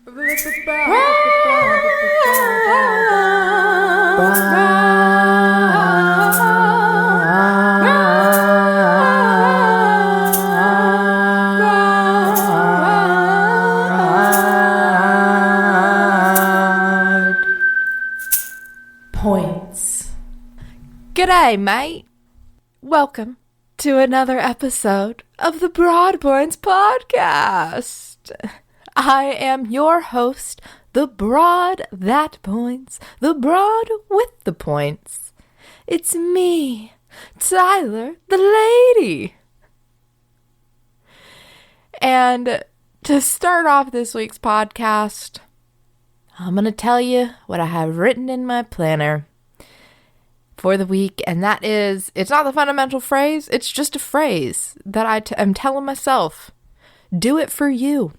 Points. G'day, mate. Welcome to another episode of the Broad Points Podcast. I am your host, the Broad That Points, the Broad with the Points. It's me, Tyler, the lady. And to start off this week's podcast, I'm going to tell you what I have written in my planner for the week, and that is, it's not the fundamental phrase, it's just a phrase that I am telling myself. Do it for you.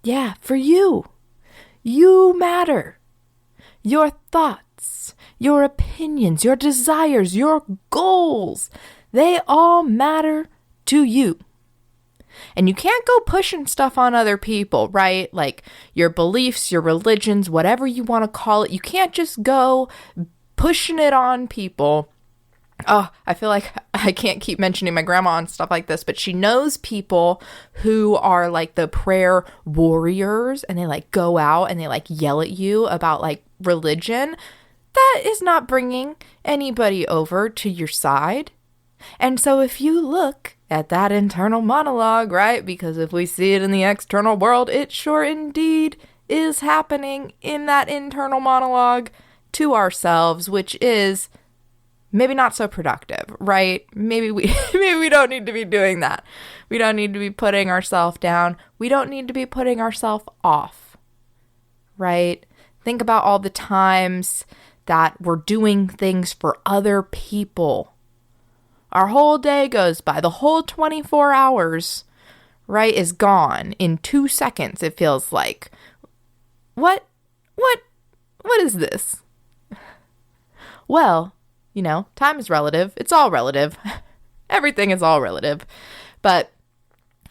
Yeah, for you. You matter. Your thoughts, your opinions, your desires, your goals, they all matter to you. And you can't go pushing stuff on other people, right? Like your beliefs, your religions, whatever you want to call it. You can't just go pushing it on people. Oh, I feel like I can't keep mentioning my grandma and stuff like this, but she knows people who are like the prayer warriors, and they like go out and they like yell at you about like religion. That is not bringing anybody over to your side. And so if you look at that internal monologue, right? Because if we see it in the external world, it sure indeed is happening in that internal monologue to ourselves, which is maybe not so productive, right? Maybe we don't need to be doing that. We don't need to be putting ourselves down. We don't need to be putting ourselves off, right? Think about all the times that we're doing things for other people. Our whole day goes by. The whole 24 hours, right, is gone in 2 seconds, it feels like. What is this? Well, you know, time is relative. It's all relative. Everything is all relative. But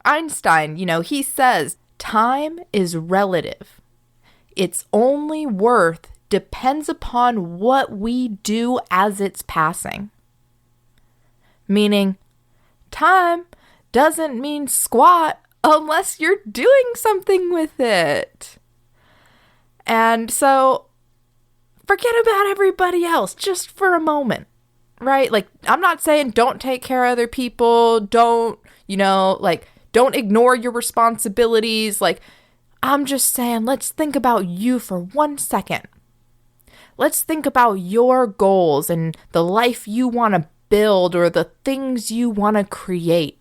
Einstein, you know, he says time is relative. Its only worth depends upon what we do as it's passing. Meaning, time doesn't mean squat unless you're doing something with it. And so, forget about everybody else just for a moment, right? Like, I'm not saying don't take care of other people, don't ignore your responsibilities. Like, I'm just saying, let's think about you for 1 second. Let's think about your goals and the life you want to build or the things you want to create.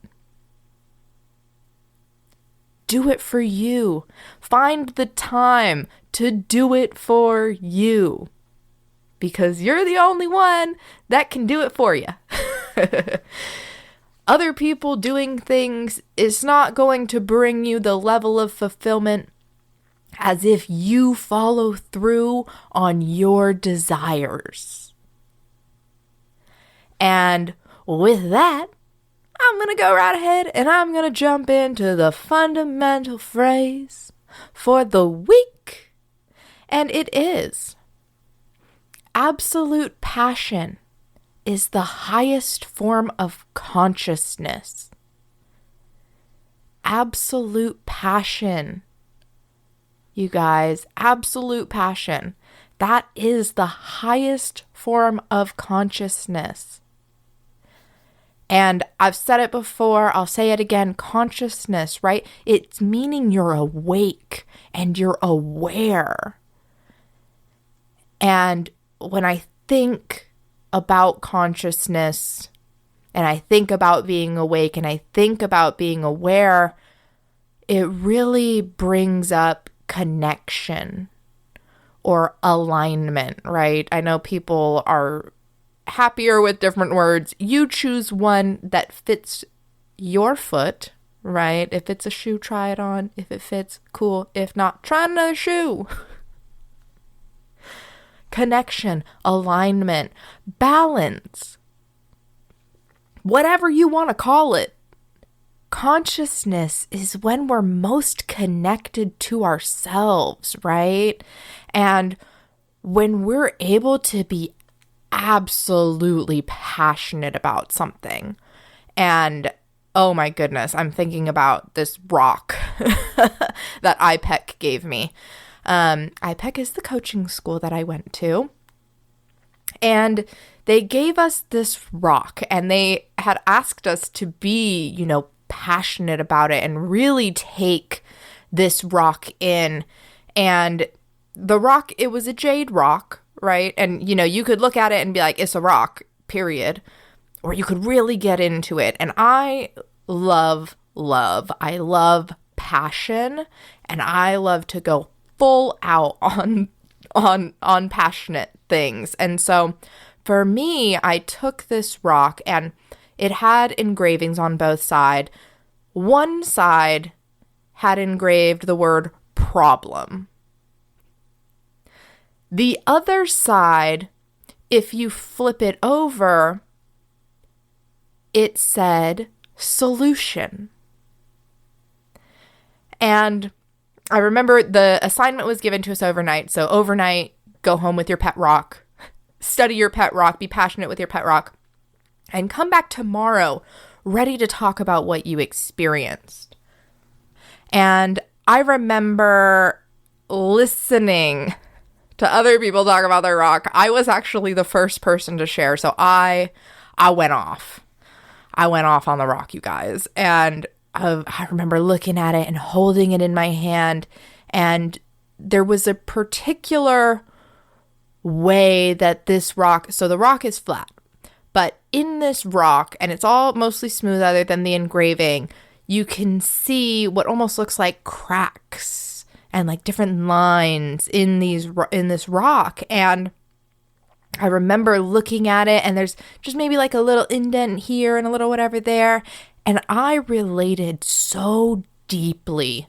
Do it for you. Find the time to do it for you. Because you're the only one that can do it for you. Other people doing things is not going to bring you the level of fulfillment as if you follow through on your desires. And with that, I'm going to go right ahead and I'm going to jump into the fundamental phrase for the week. And it is, absolute passion is the highest form of consciousness. Absolute passion. You guys, absolute passion. That is the highest form of consciousness. And I've said it before, I'll say it again, consciousness, right? It's meaning you're awake and you're aware. And when I think about consciousness and I think about being awake and I think about being aware, it really brings up connection or alignment, right? I know people are happier with different words. You choose one that fits your foot, right? If it's a shoe, try it on. If it fits, cool. If not, try another shoe. Connection, alignment, balance. Whatever you want to call it. consciousness is when we're most connected to ourselves, right? And when we're able to be absolutely passionate about something. And oh my goodness, I'm thinking about this rock that IPEC gave me. IPEC is the coaching school that I went to. And they gave us this rock, and they had asked us to be, passionate about it and really take this rock in. And the rock, it was a jade rock, right? And, you could look at it and be like, it's a rock, period. Or you could really get into it. And I love love. I love passion, and I love to go full out on passionate things. And so for me, I took this rock, and it had engravings on both sides. One side had engraved the word problem. The other side, if you flip it over, it said solution. And I remember the assignment was given to us overnight. So overnight, go home with your pet rock, study your pet rock, be passionate with your pet rock, and come back tomorrow ready to talk about what you experienced. And I remember listening to other people talk about their rock. I was actually the first person to share. So I went off. I went off on the rock, you guys. And I remember looking at it and holding it in my hand. And there was a particular way that this rock, so the rock is flat, but in this rock, and it's all mostly smooth other than the engraving, you can see what almost looks like cracks and like different lines in this rock. And I remember looking at it, and there's just maybe like a little indent here and a little whatever there. And I related so deeply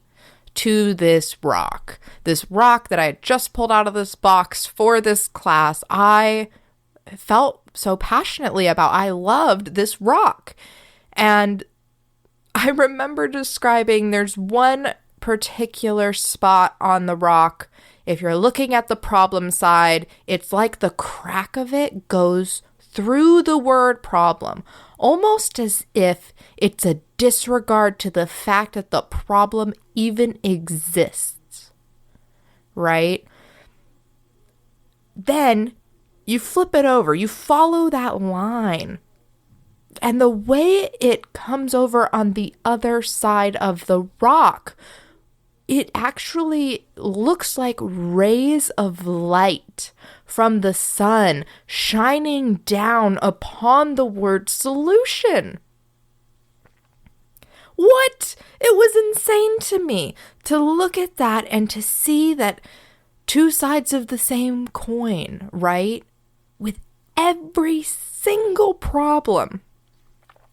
to this rock that I had just pulled out of this box for this class. I felt so passionately about. I loved this rock. And I remember describing, there's one particular spot on the rock. If you're looking at the problem side, it's like the crack of it goes through the word problem, almost as if it's a disregard to the fact that the problem even exists, right? Then you flip it over, you follow that line, and the way it comes over on the other side of the rock, it actually looks like rays of light from the sun shining down upon the word solution. What? It was insane to me to look at that and to see that two sides of the same coin, right? With every single problem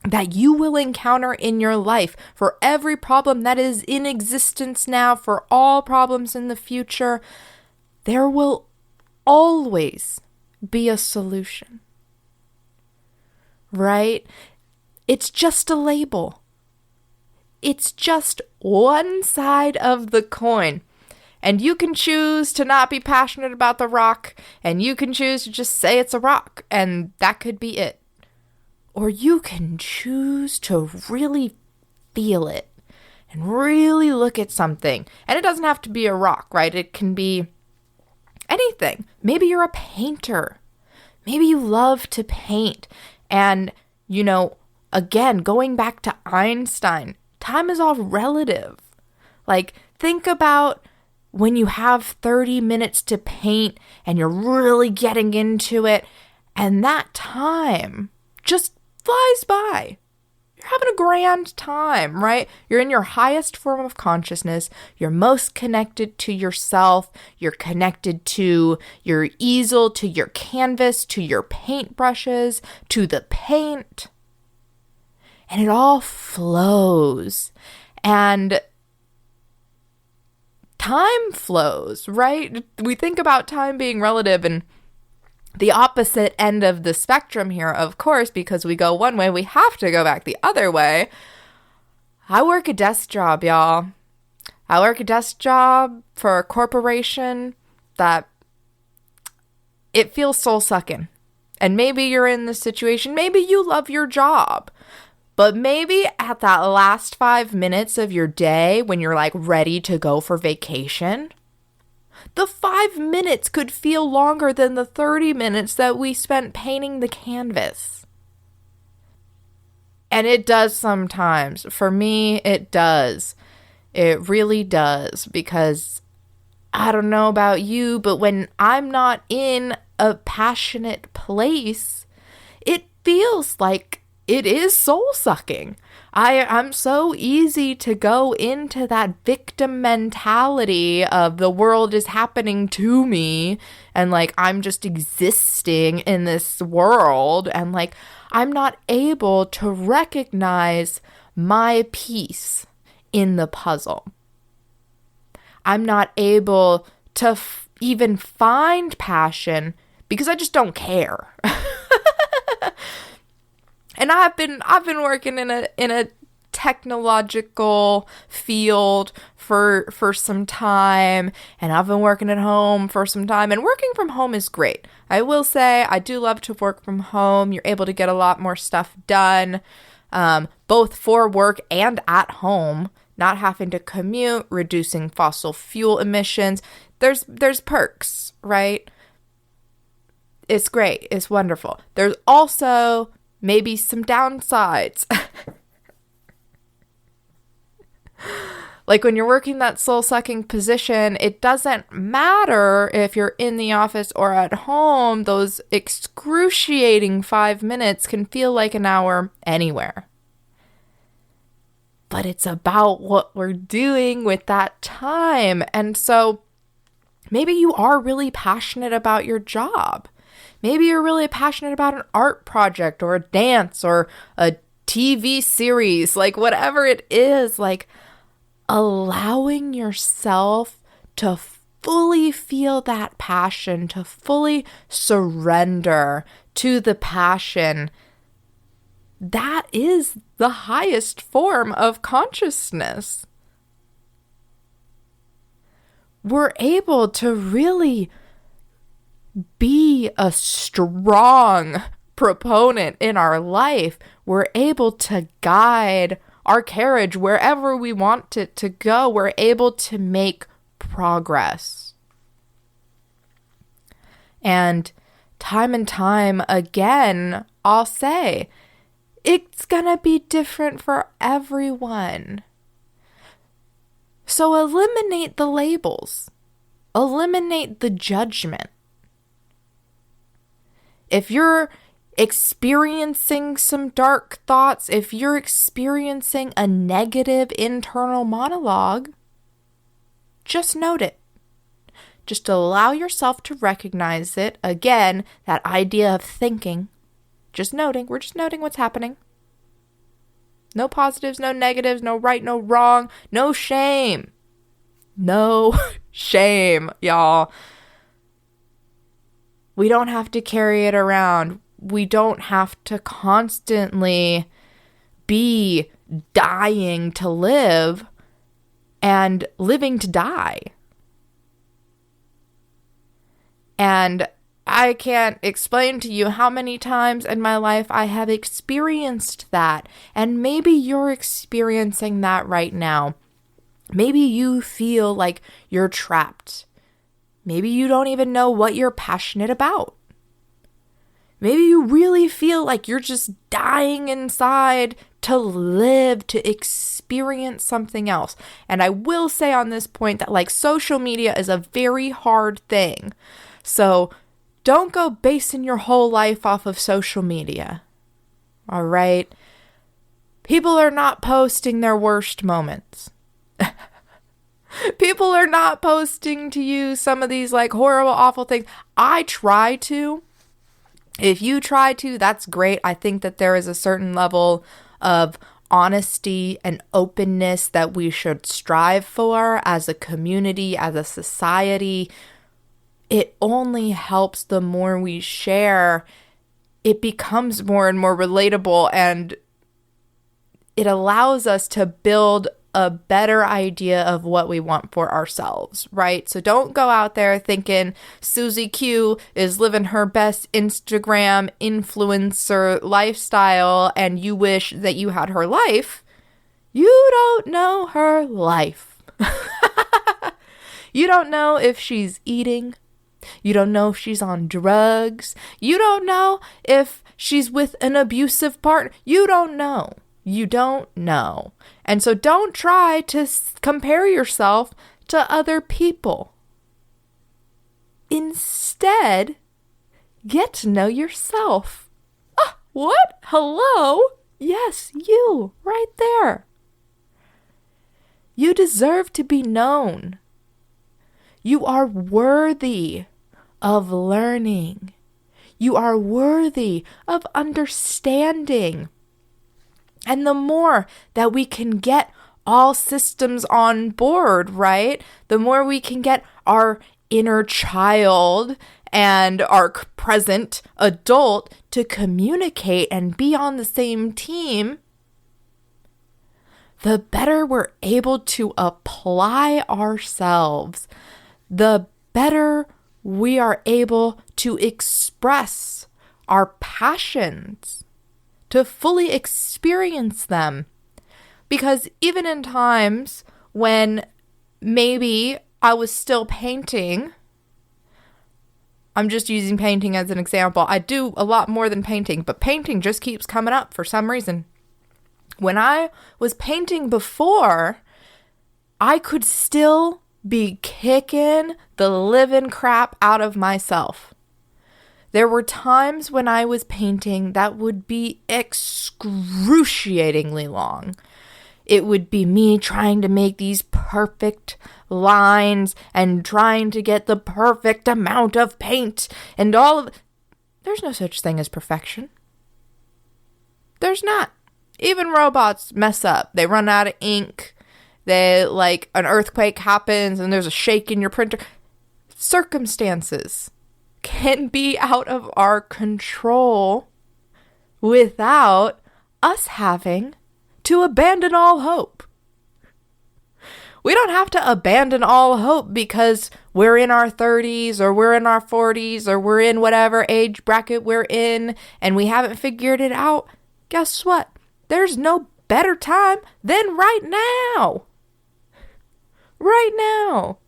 that you will encounter in your life, for every problem that is in existence now, for all problems in the future, there will always be a solution, right? It's just a label. It's just one side of the coin. And you can choose to not be passionate about the rock, and you can choose to just say it's a rock, and that could be it. Or you can choose to really feel it and really look at something. And it doesn't have to be a rock, right? It can be anything. Maybe you're a painter. Maybe you love to paint. And, you know, again, going back to Einstein, time is all relative. Like, think about when you have 30 minutes to paint and you're really getting into it, and that time just flies by. You're having a grand time, right? You're in your highest form of consciousness. You're most connected to yourself. You're connected to your easel, to your canvas, to your paintbrushes, to the paint. And it all flows. And time flows, right? We think about time being relative, and the opposite end of the spectrum here, of course, because we go one way, we have to go back the other way. I work a desk job, y'all. I work a desk job for a corporation that it feels soul-sucking. And maybe you're in this situation. Maybe you love your job. But maybe at that last 5 minutes of your day when you're like ready to go for vacation, the 5 minutes could feel longer than the 30 minutes that we spent painting the canvas. And it does sometimes. For me, it does. It really does. Because I don't know about you, but when I'm not in a passionate place, it feels like it is soul-sucking. I'm so easy to go into that victim mentality of the world is happening to me and like I'm just existing in this world and like I'm not able to recognize my piece in the puzzle. I'm not able to even find passion because I just don't care. And I've been working in a technological field for some time, and I've been working at home for some time, and working from home is great. I will say I do love to work from home. You're able to get a lot more stuff done, both for work and at home, not having to commute, reducing fossil fuel emissions. There's perks, right? It's great. It's wonderful. There's also maybe some downsides. Like when you're working that soul-sucking position, it doesn't matter if you're in the office or at home. Those excruciating 5 minutes can feel like an hour anywhere. But it's about what we're doing with that time. And so maybe you are really passionate about your job. Maybe you're really passionate about an art project or a dance or a TV series, like whatever it is, like allowing yourself to fully feel that passion, to fully surrender to the passion. That is the highest form of consciousness. We're able to really be a strong proponent in our life. We're able to guide our carriage wherever we want it to go. We're able to make progress. And time again, I'll say, it's gonna be different for everyone. So eliminate the labels. Eliminate the judgment. If you're experiencing some dark thoughts, if you're experiencing a negative internal monologue, just note it. Just allow yourself to recognize it. Again, that idea of thinking. Just noting. We're just noting what's happening. No positives, no negatives, no right, no wrong, no shame. No shame, y'all. We don't have to carry it around. We don't have to constantly be dying to live and living to die. And I can't explain to you how many times in my life I have experienced that. And maybe you're experiencing that right now. Maybe you feel like you're trapped. Maybe you don't even know what you're passionate about. Maybe you really feel like you're just dying inside to live, to experience something else. And I will say on this point that like social media is a very hard thing. So don't go basing your whole life off of social media. All right? People are not posting their worst moments. People are not posting to you some of these like horrible, awful things. I try to. If you try to, that's great. I think that there is a certain level of honesty and openness that we should strive for as a community, as a society. It only helps the more we share. It becomes more and more relatable, and it allows us to build a better idea of what we want for ourselves, right? So don't go out there thinking Susie Q is living her best Instagram influencer lifestyle and you wish that you had her life. You don't know her life. You don't know if she's eating. You don't know if she's on drugs. You don't know if she's with an abusive partner. You don't know. You don't know. And so don't try to compare yourself to other people. Instead, get to know yourself. Ah, what? Hello? Yes, you, right there. You deserve to be known. You are worthy of learning. You are worthy of understanding. And the more that we can get all systems on board, right? The more we can get our inner child and our present adult to communicate and be on the same team, the better we're able to apply ourselves, the better we are able to express our passions, to fully experience them. Because even in times when maybe I was still painting, I'm just using painting as an example. I do a lot more than painting, but painting just keeps coming up for some reason. When I was painting before, I could still be kicking the living crap out of myself. There were times when I was painting that would be excruciatingly long. It would be me trying to make these perfect lines and trying to get the perfect amount of paint and all of... There's no such thing as perfection. There's not. Even robots mess up. They run out of ink. An earthquake happens and there's a shake in your printer. Circumstances can be out of our control without us having to abandon all hope. We don't have to abandon all hope because we're in our 30s or we're in our 40s or we're in whatever age bracket we're in and we haven't figured it out. Guess what? There's no better time than right now. Right now.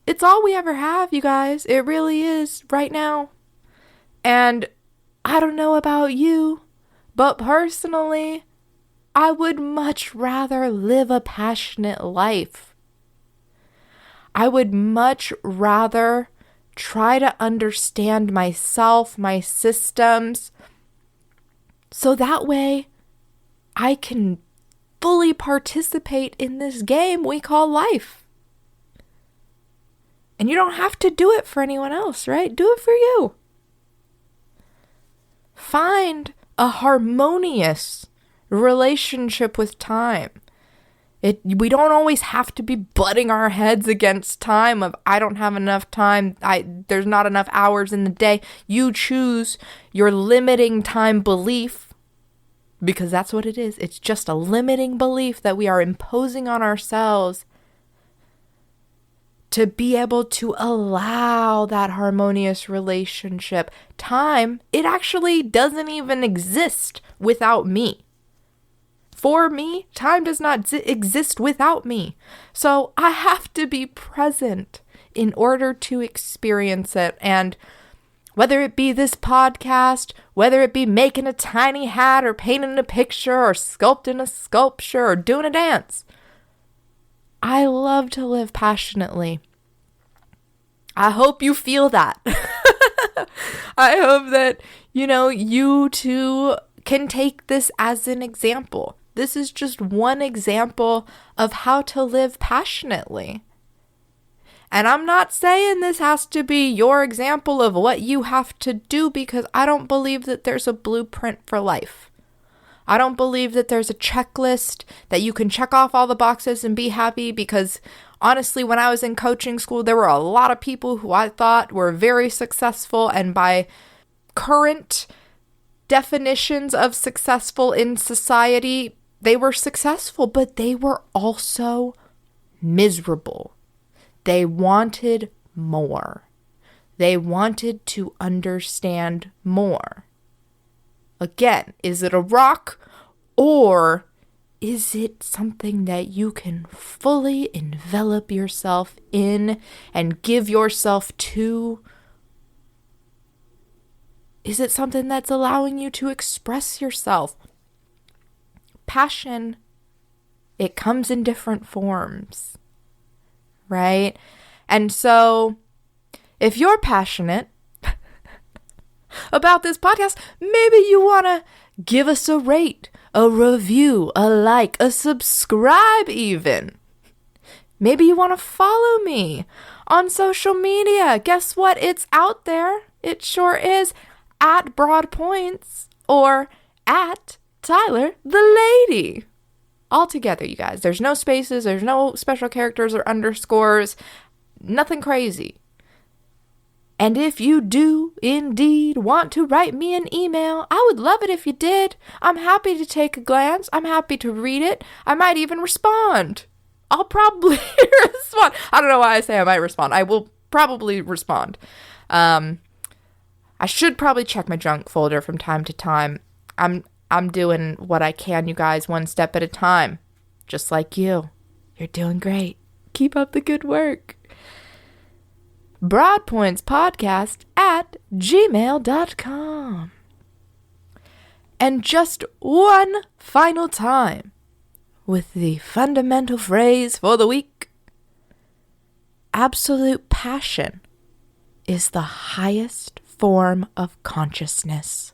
It's all we ever have, you guys. It really is right now. And I don't know about you, but personally, I would much rather live a passionate life. I would much rather try to understand myself, my systems, so that way I can fully participate in this game we call life. And you don't have to do it for anyone else, right? Do it for you. Find a harmonious relationship with time. We don't always have to be butting our heads against time of, I don't have enough time, there's not enough hours in the day. You choose your limiting time belief, because that's what it is. It's just a limiting belief that we are imposing on ourselves to be able to allow that harmonious relationship. Time, it actually doesn't even exist without me. For me, time does not exist without me. So I have to be present in order to experience it. And whether it be this podcast, whether it be making a tiny hat or painting a picture or sculpting a sculpture or doing a dance, I love to live passionately. I hope you feel that. I hope that, you too can take this as an example. This is just one example of how to live passionately. And I'm not saying this has to be your example of what you have to do, because I don't believe that there's a blueprint for life. I don't believe that there's a checklist that you can check off all the boxes and be happy, because honestly, when I was in coaching school, there were a lot of people who I thought were very successful, and by current definitions of successful in society, they were successful, but they were also miserable. They wanted more. They wanted to understand more. Again, is it a rock, or is it something that you can fully envelop yourself in and give yourself to? Is it something that's allowing you to express yourself? Passion, it comes in different forms, right? And so, if you're passionate about this podcast, maybe you want to give us a rate, a review, a like, a subscribe even. Maybe you want to follow me on social media. Guess what? It's out there. It sure is, at Broad Points or at Tyler the Lady. All together, you guys. There's no spaces. There's no special characters or underscores. Nothing crazy. And if you do indeed want to write me an email, I would love it if you did. I'm happy to take a glance. I'm happy to read it. I might even respond. I'll probably respond. I don't know why I say I might respond. I will probably respond. I should probably check my junk folder from time to time. I'm doing what I can, you guys, one step at a time. Just like you. You're doing great. Keep up the good work. broadpointspodcast@gmail.com. And just one final time with the fundamental phrase for the week. Absolute passion is the highest form of consciousness.